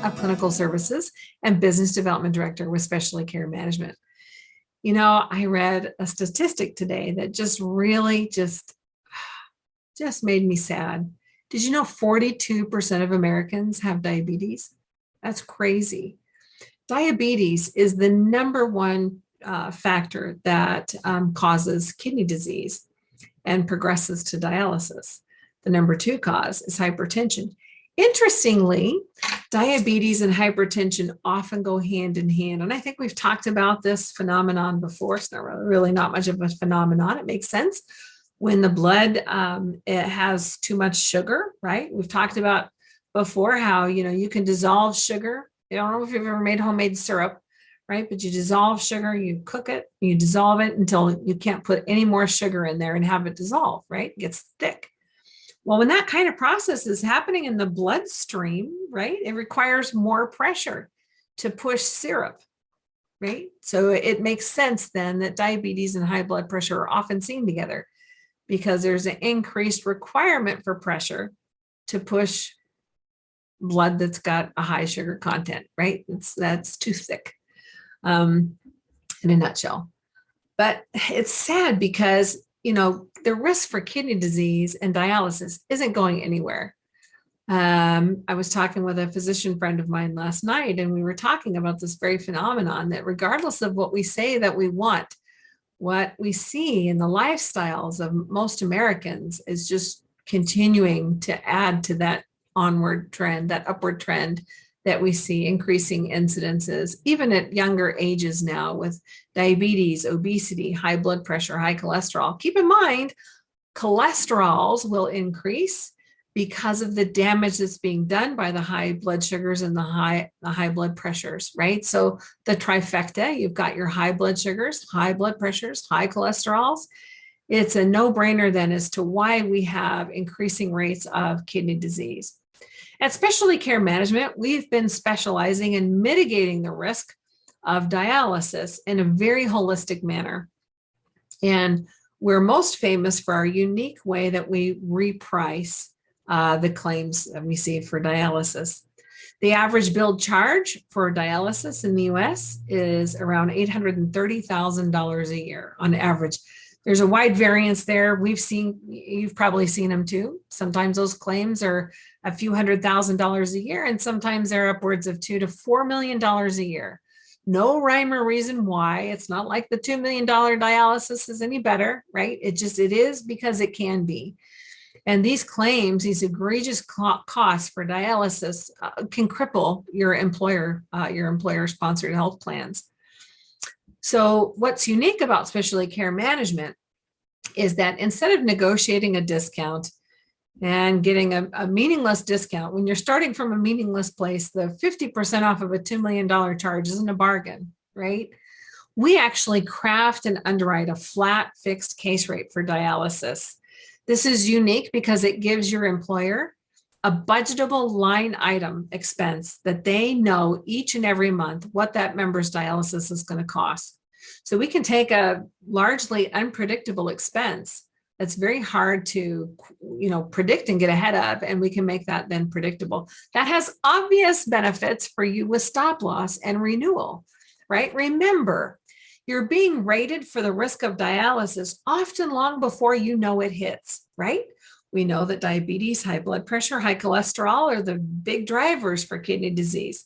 of Clinical Services and Business Development Director with Specialty Care Management. You know, I read a statistic today that just really just made me sad. Did you know 42% of Americans have diabetes? That's crazy. Diabetes is the number one factor that causes kidney disease and progresses to dialysis. The number two cause is hypertension. Interestingly, diabetes and hypertension often go hand in hand. And I think we've talked about this phenomenon before. It's not really not much of a phenomenon. It makes sense when the blood it has too much sugar, right? We've talked about before how, you can dissolve sugar. I don't know if you've ever made homemade syrup, right? But you dissolve sugar, you cook it, you dissolve it until you can't put any more sugar in there and have it dissolve, right? It gets thick. Well, when that kind of process is happening in the bloodstream, right, it requires more pressure to push syrup, right? So it makes sense then that diabetes and high blood pressure are often seen together because there's an increased requirement for pressure to push blood that's got a high sugar content, right? That's too thick in a nutshell. But it's sad because the risk for kidney disease and dialysis isn't going anywhere. I was talking with a physician friend of mine last night, and we were talking about this very phenomenon that regardless of what we say that we want, what we see in the lifestyles of most Americans is just continuing to add to that onward trend, that upward trend that we see increasing incidences, even at younger ages now with diabetes, obesity, high blood pressure, high cholesterol. Keep in mind, cholesterols will increase because of the damage that's being done by the high blood sugars and the high blood pressures, right? So the trifecta, you've got your high blood sugars, high blood pressures, high cholesterols. It's a no-brainer then as to why we have increasing rates of kidney disease. At Specialty Care Management, we've been specializing in mitigating the risk of dialysis in a very holistic manner. And we're most famous for our unique way that we reprice the claims that we see for dialysis. The average billed charge for dialysis in the US is around $830,000 a year on average. There's a wide variance there. You've probably seen them too. Sometimes those claims are a few $100,000 a year, and sometimes they're upwards of $2 to $4 million a year. No rhyme or reason why. It's not like the $2 million dialysis is any better, right? It is because it can be. And these claims, these egregious costs for dialysis can cripple your employer-sponsored health plans. So what's unique about specialty care management is that instead of negotiating a discount and getting a meaningless discount, when you're starting from a meaningless place, the 50% off of a $2 million charge isn't a bargain, right? We actually craft and underwrite a flat fixed case rate for dialysis. This is unique because it gives your employer a budgetable line item expense that they know each and every month what that member's dialysis is going to cost. So we can take a largely unpredictable expense that's very hard to, predict and get ahead of, and we can make that then predictable. That has obvious benefits for you with stop loss and renewal, right? Remember, you're being rated for the risk of dialysis often long before you know it hits, right? We know that diabetes, high blood pressure, high cholesterol are the big drivers for kidney disease.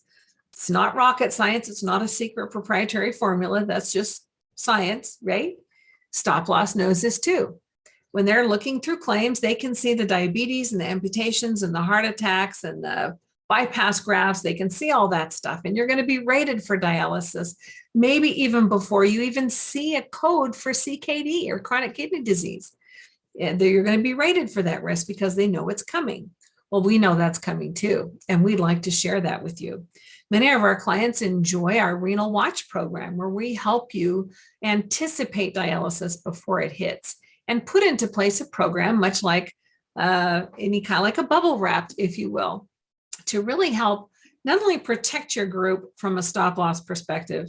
It's not rocket science. It's not a secret proprietary formula. That's just science, right? Stop loss knows this too. When they're looking through claims, they can see the diabetes and the amputations and the heart attacks and the bypass grafts. They can see all that stuff. And you're going to be rated for dialysis, maybe even before you even see a code for CKD or chronic kidney disease. And you're going to be rated for that risk because they know it's coming. Well, we know that's coming too, and we'd like to share that with you. Many of our clients enjoy our Renal Watch program, where we help you anticipate dialysis before it hits and put into place a program, much like any kind of like a bubble wrap, if you will, to really help not only protect your group from a stop loss perspective,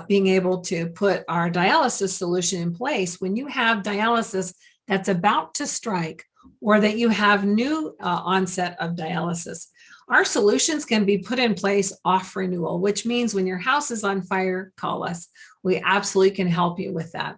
being able to put our dialysis solution in place when you have dialysis that's about to strike or that you have new onset of dialysis. Our solutions can be put in place off renewal, which means when your house is on fire, call us. We absolutely can help you with that.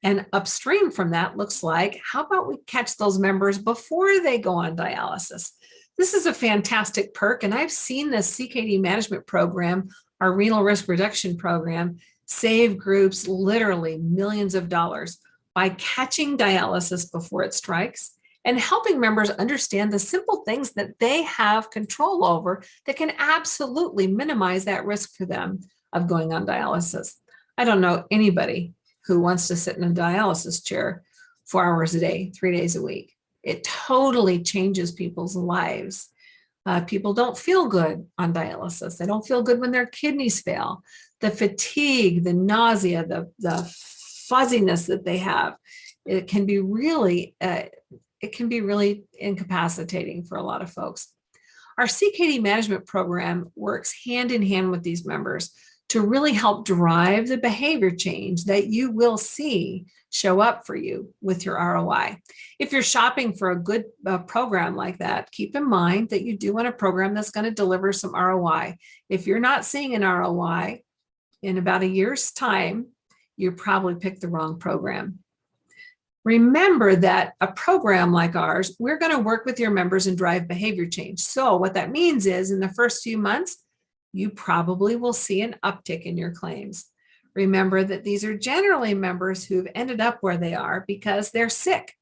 And upstream from that looks like, how about we catch those members before they go on dialysis? This is a fantastic perk, and I've seen this CKD management program, our renal risk reduction program, save groups literally millions of dollars by catching dialysis before it strikes and helping members understand the simple things that they have control over that can absolutely minimize that risk for them of going on dialysis. I don't know anybody who wants to sit in a dialysis chair 4 hours a day, 3 days a week. It totally changes people's lives. People don't feel good on dialysis. They don't feel good when their kidneys fail. The fatigue, the nausea, the fuzziness that they have, it can be really incapacitating for a lot of folks. Our CKD management program works hand in hand with these members to really help drive the behavior change that you will see show up for you with your ROI. If you're shopping for a good program like that, keep in mind that you do want a program that's going to deliver some ROI. If you're not seeing an ROI in about a year's time, you probably picked the wrong program. Remember that a program like ours, we're going to work with your members and drive behavior change. So what that means is in the first few months, you probably will see an uptick in your claims. Remember that these are generally members who've ended up where they are because they're sick.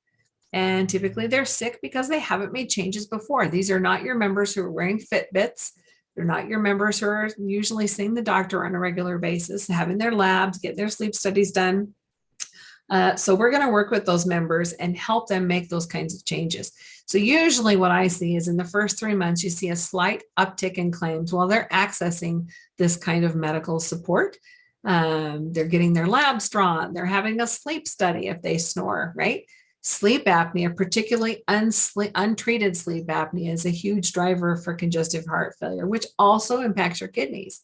And typically they're sick because they haven't made changes before. These are not your members who are wearing Fitbits. They're not your members who are usually seeing the doctor on a regular basis, having their labs, getting their sleep studies done. So we're going to work with those members and help them make those kinds of changes. So usually what I see is in the first 3 months, you see a slight uptick in claims while they're accessing this kind of medical support. They're getting their labs drawn. They're having a sleep study if they snore, right? Sleep apnea, particularly untreated sleep apnea, is a huge driver for congestive heart failure, which also impacts your kidneys.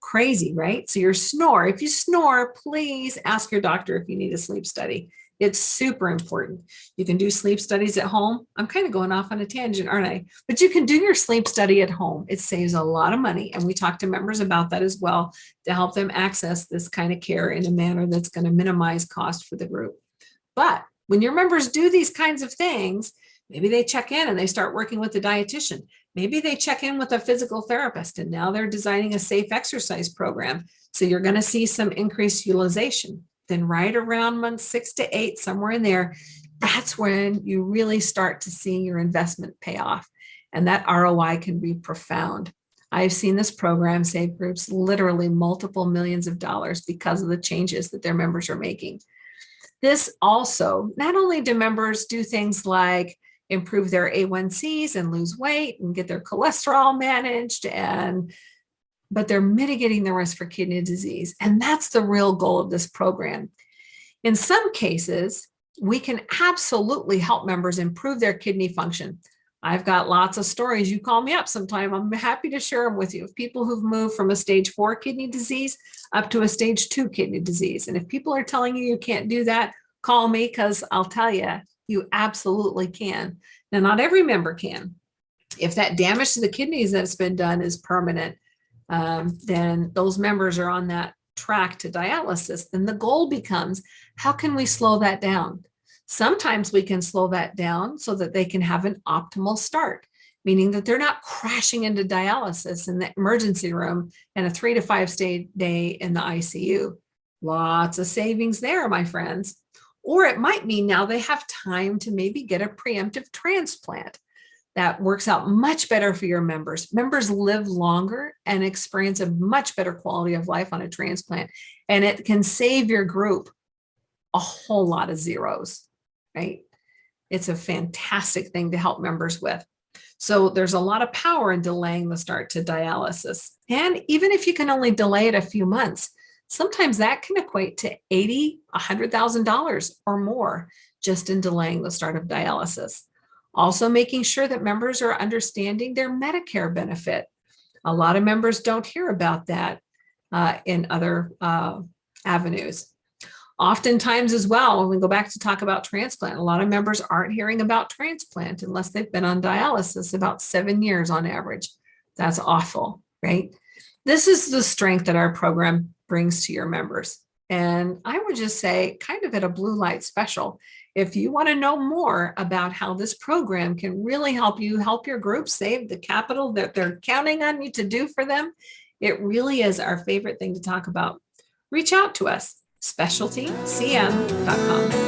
Crazy, right? So your snore, if you snore, please ask your doctor if you need a sleep study. It's super important. You can do sleep studies at home. I'm kind of going off on a tangent, aren't I? But you can do your sleep study at home. It saves a lot of money. And we talk to members about that as well to help them access this kind of care in a manner that's going to minimize cost for the group. But when your members do these kinds of things, maybe they check in and they start working with the dietitian. Maybe they check in with a physical therapist and now they're designing a safe exercise program. So you're going to see some increased utilization. Then right around month 6 to 8, somewhere in there, that's when you really start to see your investment pay off. And that ROI can be profound. I've seen this program save groups literally multiple millions of dollars because of the changes that their members are making. This also, not only do members do things like improve their A1Cs and lose weight and get their cholesterol managed, but they're mitigating the risk for kidney disease. And that's the real goal of this program. In some cases, we can absolutely help members improve their kidney function. I've got lots of stories. You call me up sometime. I'm happy to share them with you of people who've moved from a stage 4 kidney disease up to a stage 2 kidney disease. And if people are telling you you can't do that, call me because I'll tell you, you absolutely can. Now, not every member can. If that damage to the kidneys that's been done is permanent, then those members are on that track to dialysis. Then the goal becomes, how can we slow that down? Sometimes we can slow that down so that they can have an optimal start, meaning that they're not crashing into dialysis in the emergency room and a 3 to 5 day in the ICU. Lots of savings there, my friends. Or it might mean now they have time to maybe get a preemptive transplant. That works out much better for your members. Members live longer and experience a much better quality of life on a transplant. And it can save your group a whole lot of zeros, right? It's a fantastic thing to help members with. So there's a lot of power in delaying the start to dialysis. And even if you can only delay it a few months, sometimes that can equate to $80,000, $100,000 or more just in delaying the start of dialysis. Also making sure that members are understanding their Medicare benefit. A lot of members don't hear about that in other avenues. Oftentimes as well, when we go back to talk about transplant, a lot of members aren't hearing about transplant unless they've been on dialysis about 7 years on average. That's awful, right? This is the strength that our program brings to your members. And I would just say, kind of at a blue light special, if you want to know more about how this program can really help you help your group save the capital that they're counting on you to do for them, it really is our favorite thing to talk about. Reach out to us, specialtycm.com.